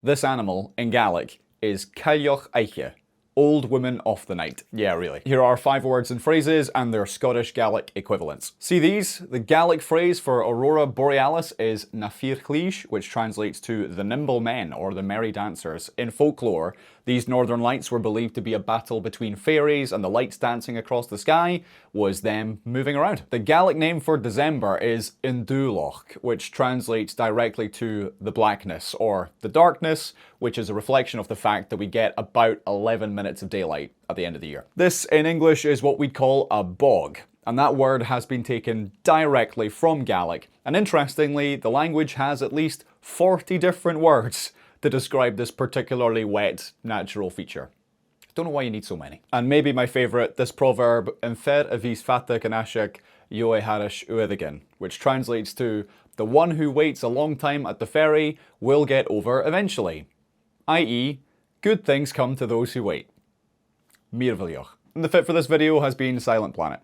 This animal, in Gaelic, is cailleach aiche, old woman of the night. Yeah, really. Here are 5 words and phrases and their Scottish Gaelic equivalents. See these? The Gaelic phrase for aurora borealis is na fíorchaois, which translates to the nimble men or the merry dancers. In folklore, these northern lights were believed to be a battle between fairies, and the lights dancing across the sky was them moving around. The Gaelic name for December is Indulach, which translates directly to the blackness or the darkness, which is a reflection of the fact that we get about 11 minutes of daylight at the end of the year. This in English is what we'd call a bog, and that word has been taken directly from Gaelic. And interestingly, the language has at least 40 different words to describe this particularly wet natural feature. Don't know why you need so many. And maybe my favourite, this proverb, "Yn fer a vis fata ganashak yoe harish againn," which translates to, "The one who waits a long time at the ferry will get over eventually." i.e., good things come to those who wait. Mír bhilioch. And the fit for this video has been Silent Planet.